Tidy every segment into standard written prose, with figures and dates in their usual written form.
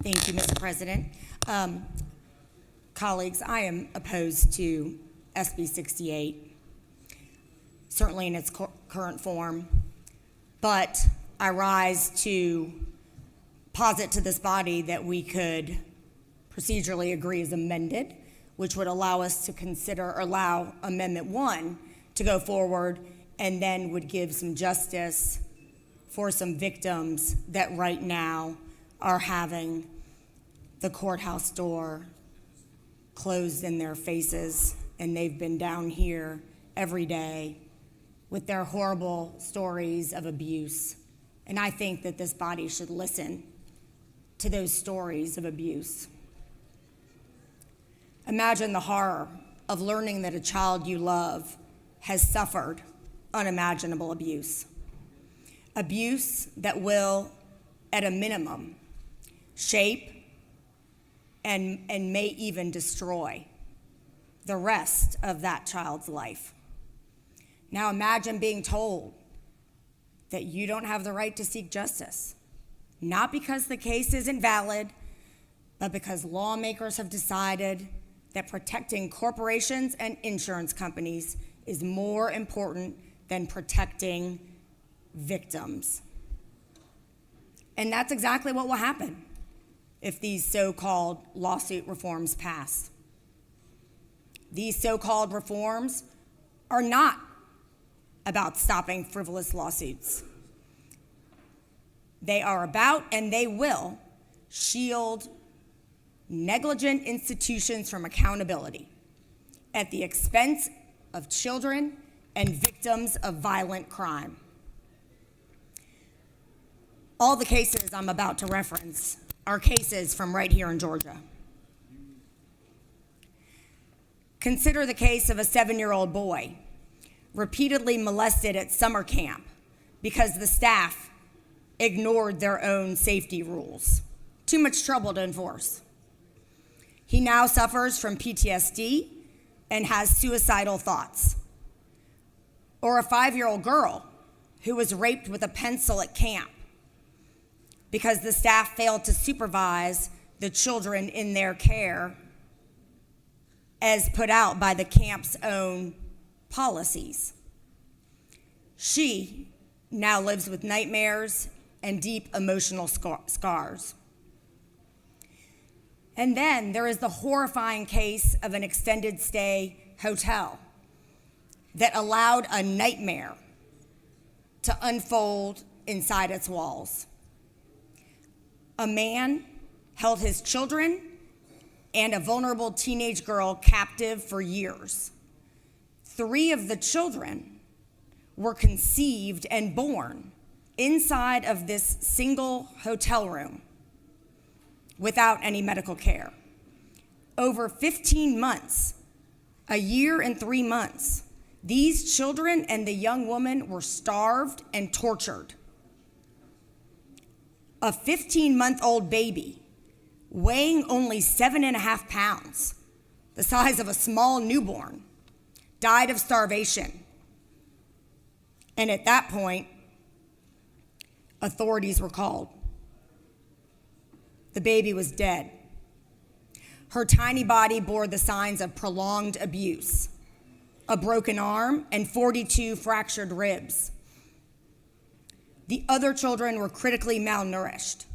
Thank you, Mr. President. Colleagues, I am opposed to SB 68, certainly in its current form, but I rise to posit to this body that we could procedurally agree as amended, which would allow us to consider or allow Amendment 1 to go forward and then would give some justice for some victims that right now are having the courthouse door closed in their faces, and they've been down here every day with their horrible stories of abuse. And I think that this body should listen to those stories of abuse. Imagine the horror of learning that a child you love has suffered unimaginable abuse. Abuse that will, at a minimum, shape and may even destroy the rest of that child's life. Now imagine being told that you don't have the right to seek justice, not because the case isn't valid, but because lawmakers have decided that protecting corporations and insurance companies is more important than protecting victims. And that's exactly what will happen if these so-called lawsuit reforms pass. These so-called reforms are not about stopping frivolous lawsuits. They are about, and they will, shield negligent institutions from accountability at the expense of children and victims of violent crime. All the cases I'm about to reference are cases from right here in Georgia. Consider the case of a 7-year-old boy repeatedly molested at summer camp because the staff ignored their own safety rules. Too much trouble to enforce. He now suffers from PTSD and has suicidal thoughts. Or a 5-year-old girl who was raped with a pencil at camp because the staff failed to supervise the children in their care as put out by the camp's own policies. She now lives with nightmares and deep emotional scars. And then there is the horrifying case of an extended stay hotel that allowed a nightmare to unfold inside its walls. A man held his children and a vulnerable teenage girl captive for years. 3 of the children were conceived and born inside of this single hotel room without any medical care. Over 15 months, a year and 3 months, these children and the young woman were starved and tortured. A 15-month-old baby weighing only 7.5 pounds, the size of a small newborn, died of starvation. And at that point, authorities were called. The baby was dead. Her tiny body bore the signs of prolonged abuse, a broken arm, and 42 fractured ribs. The other children were critically malnourished.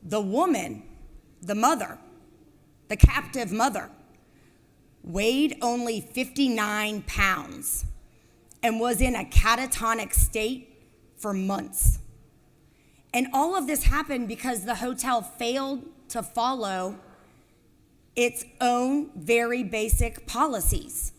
The woman, the mother, the captive mother, weighed only 59 pounds and was in a catatonic state for months. And all of this happened because the hotel failed to follow its own very basic policies.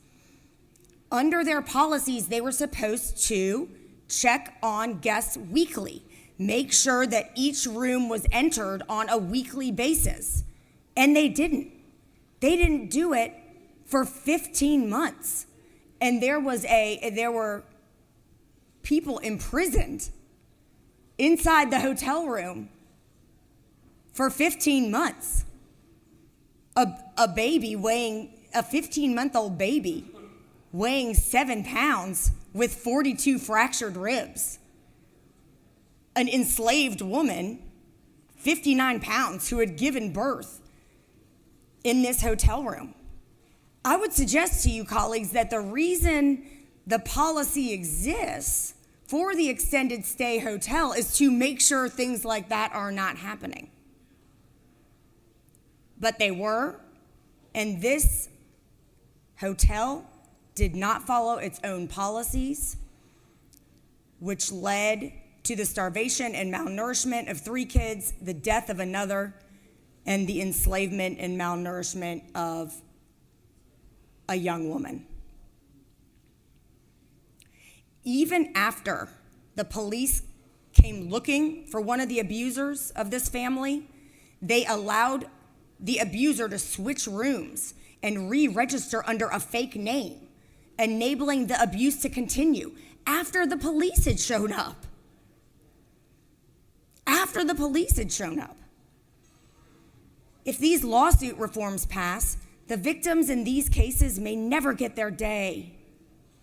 Under their policies, they were supposed to check on guests weekly, make sure that each room was entered on a weekly basis. And they didn't. They didn't do it for 15 months. And there were people imprisoned inside the hotel room for 15 months. A 15-month-old baby weighing 7 pounds with 42 fractured ribs. An enslaved woman 59 pounds who had given birth in this hotel room. I would suggest to you, colleagues, that the reason the policy exists for the extended stay hotel is to make sure things like that are not happening. But they were, and this hotel did not follow its own policies, which led to the starvation and malnourishment of 3 kids, the death of another, and the enslavement and malnourishment of a young woman. Even after the police came looking for one of the abusers of this family, they allowed the abuser to switch rooms and re-register under a fake name, enabling the abuse to continue after the police had shown up. After the police had shown up. If these lawsuit reforms pass, the victims in these cases may never get their day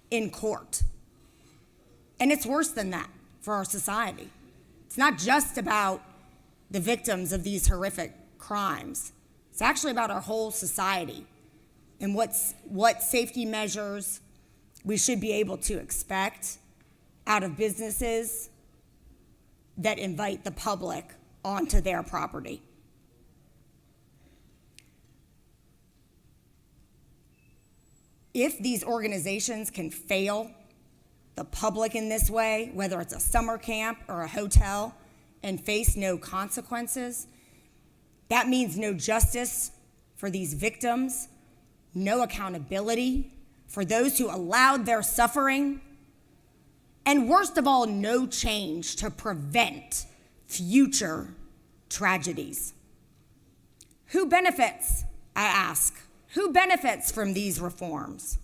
in court. And it's worse than that for our society. It's not just about the victims of these horrific crimes. It's actually about our whole society and what safety measures we should be able to expect out of businesses that invite the public onto their property. If these organizations can fail the public in this way, whether it's a summer camp or a hotel, and face no consequences, that means no justice for these victims, no accountability for those who allowed their suffering, and worst of all, no change to prevent future tragedies. Who benefits, I ask? Who benefits from these reforms?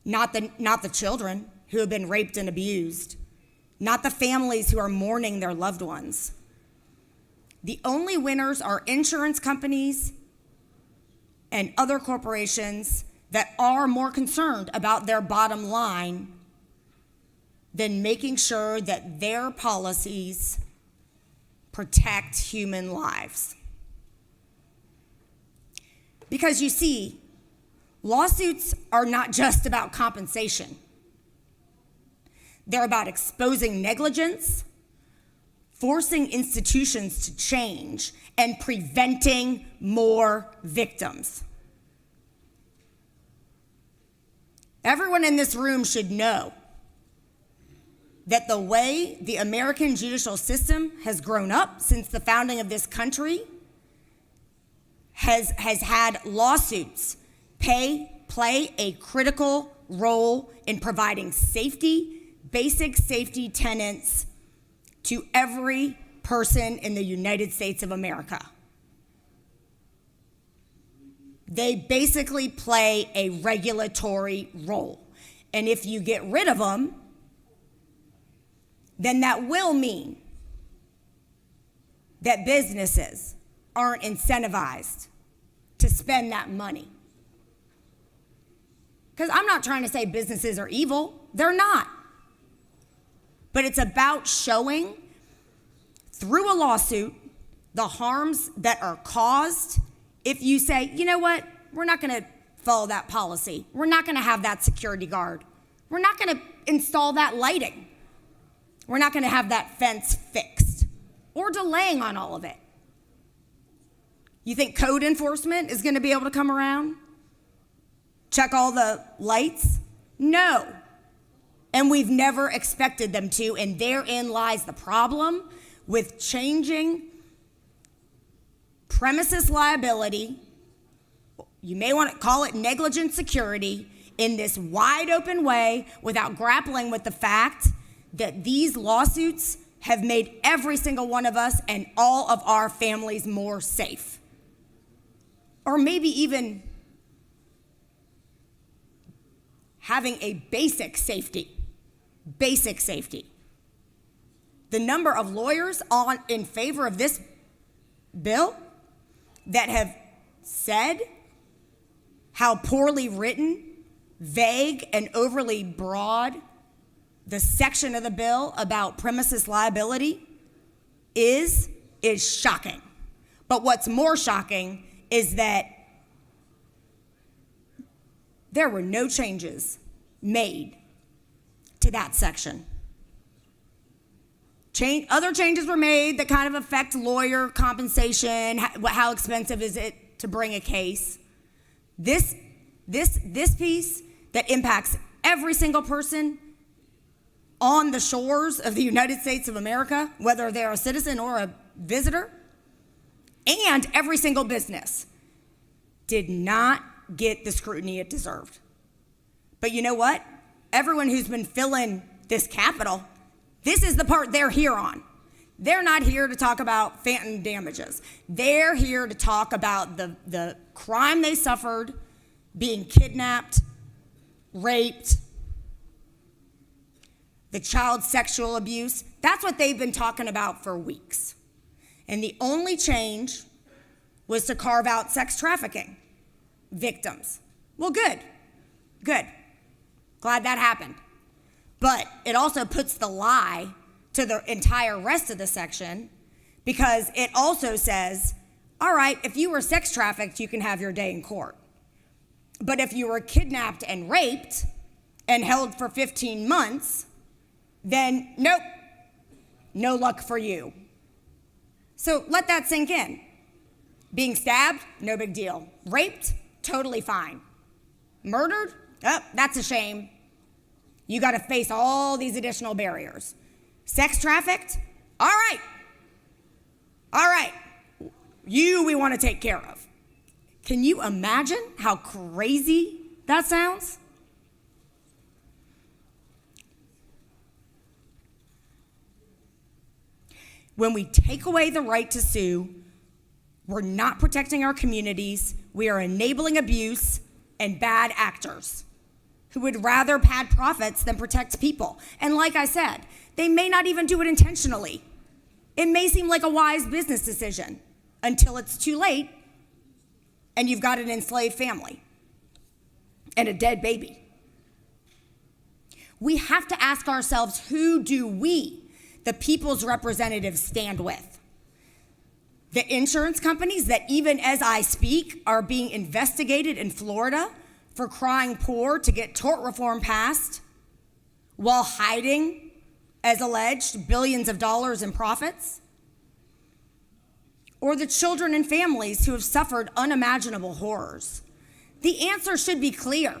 Not the children who have been raped and abused, not the families who are mourning their loved ones. The only winners are insurance companies and other corporations that are more concerned about their bottom line than making sure that their policies protect human lives. Because you see, lawsuits are not just about compensation. They're about exposing negligence, forcing institutions to change, and preventing more victims. Everyone in this room should know that the way the American judicial system has grown up since the founding of this country has had lawsuits play a critical role in providing safety, basic safety tenets to every person in the United States of America. They basically play a regulatory role. And if you get rid of them, then that will mean that businesses aren't incentivized to spend that money. Because I'm not trying to say businesses are evil. They're not. But it's about showing through a lawsuit the harms that are caused if you say, you know what, we're not going to follow that policy. We're not going to have that security guard. We're not going to install that lighting. We're not going to have that fence fixed, or delaying on all of it. You think code enforcement is going to be able to come around? Check all the lights? No. And we've never expected them to, and therein lies the problem with changing premises liability. You may want to call it negligent security in this wide open way without grappling with the fact that these lawsuits have made every single one of us and all of our families more safe. Or maybe even having a basic safety. Basic safety. The number of lawyers in favor of this bill that have said how poorly written, vague, and overly broad the section of the bill about premises liability is is shocking. But what's more shocking is that there were no changes made to that section. Other changes were made that kind of affect lawyer compensation, how expensive is it to bring a case. This piece that impacts every single person on the shores of the United States of America, whether they're a citizen or a visitor, and every single business, did not get the scrutiny it deserved. But you know what? Everyone who's been filling this Capitol, this is the part they're here on. They're not here to talk about phantom damages. They're here to talk about the crime they suffered, being kidnapped, raped, the child sexual abuse. That's what they've been talking about for weeks. And the only change was to carve out sex trafficking victims. Well, good. Glad that happened. But it also puts the lie to the entire rest of the section, because it also says, all right, if you were sex trafficked, you can have your day in court. But if you were kidnapped and raped and held for 15 months, then nope, no luck for you. So let that sink in. Being stabbed, no big deal. Raped, totally fine. Murdered, oh, that's a shame. You got to face all these additional barriers. Sex trafficked, all right. You we want to take care of. Can you imagine how crazy that sounds? When we take away the right to sue, we're not protecting our communities. We are enabling abuse and bad actors who would rather pad profits than protect people. And like I said, they may not even do it intentionally. It may seem like a wise business decision until it's too late and you've got an enslaved family and a dead baby. We have to ask ourselves, who do we, the people's representatives, stand with? The insurance companies that, even as I speak, are being investigated in Florida for crying poor to get tort reform passed while hiding, as alleged, billions of dollars in profits? Or the children and families who have suffered unimaginable horrors? The answer should be clear.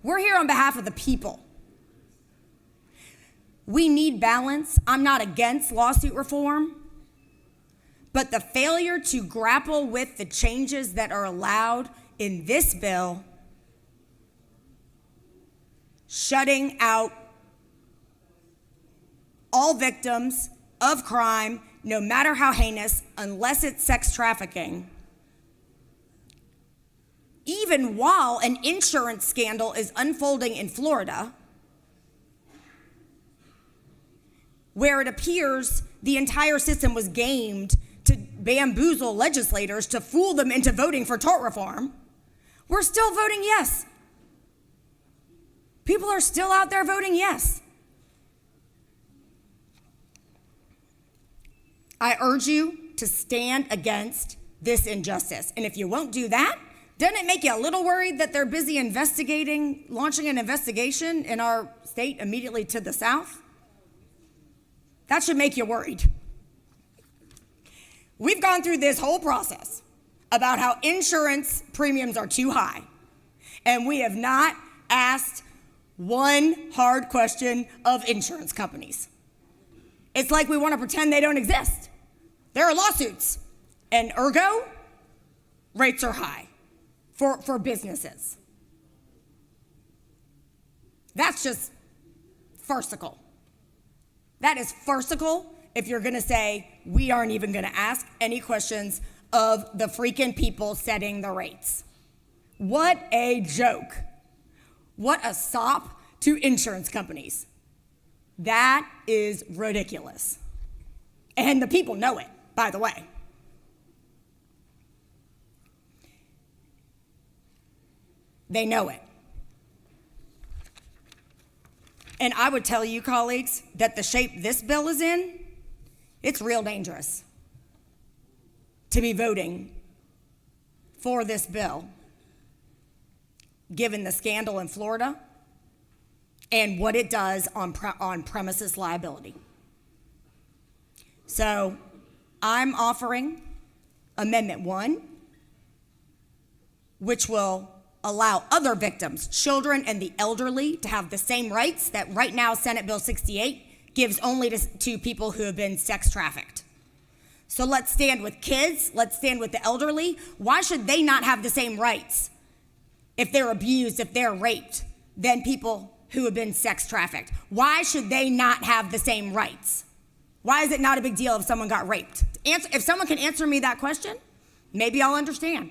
We're here on behalf of the people. We need balance. I'm not against lawsuit reform, but the failure to grapple with the changes that are allowed in this bill, shutting out all victims of crime, no matter how heinous, unless it's sex trafficking, even while an insurance scandal is unfolding in Florida, where it appears the entire system was gamed to bamboozle legislators to fool them into voting for tort reform, we're still voting yes. People are still out there voting yes. I urge you to stand against this injustice. And if you won't do that, doesn't it make you a little worried that they're busy launching an investigation in our state immediately to the south? That should make you worried. We've gone through this whole process about how insurance premiums are too high, and we have not asked one hard question of insurance companies. It's like we want to pretend they don't exist. There are lawsuits, and ergo, rates are high for businesses. That's just farcical. That is farcical if you're gonna say we aren't even gonna ask any questions of the freaking people setting the rates. What a joke. What a sop to insurance companies. That is ridiculous. And the people know it, by the way. They know it. And I would tell you, colleagues, that the shape this bill is in, it's real dangerous. to be voting for this bill, given the scandal in Florida and what it does on premises liability. So I'm offering Amendment 1, which will allow other victims, children and the elderly, to have the same rights that right now Senate Bill 68 gives only to people who have been sex trafficked. So let's stand with kids, let's stand with the elderly. Why should they not have the same rights if they're abused, if they're raped, than people who have been sex trafficked? Why should they not have the same rights? Why is it not a big deal if someone got raped? If someone can answer me that question, maybe I'll understand.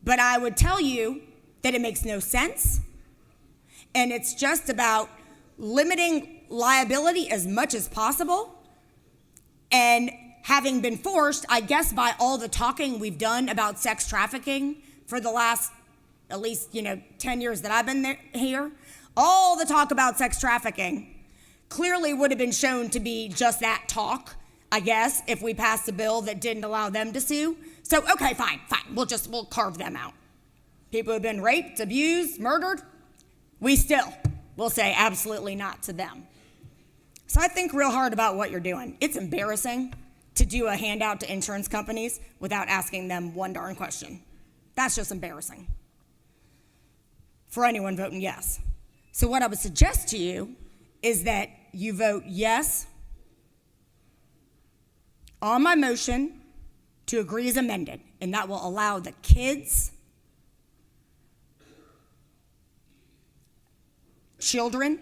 But I would tell you that it makes no sense, and it's just about limiting liability as much as possible. And having been forced, I guess, by all the talking we've done about sex trafficking for the last, at least, 10 years that I've been here, all the talk about sex trafficking clearly would have been shown to be just that talk, I guess, if we passed a bill that didn't allow them to sue. So, okay, fine. We'll carve them out. People who've been raped, abused, murdered, we'll say absolutely not to them. So I think real hard about what you're doing. It's embarrassing to do a handout to insurance companies without asking them one darn question. That's just embarrassing for anyone voting yes. So what I would suggest to you is that you vote yes on my motion to agree as amended, and that will allow the kids, children,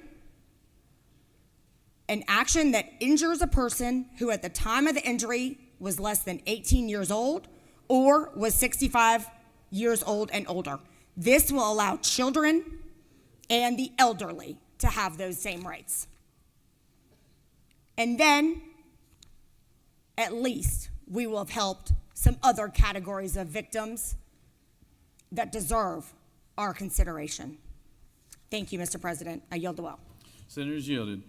an action that injures a person who at the time of the injury was less than 18 years old or was 65 years old and older. This will allow children and the elderly to have those same rights. And then, at least, we will have helped some other categories of victims that deserve our consideration. Thank you, Mr. President. I yield the well. Senators yielded.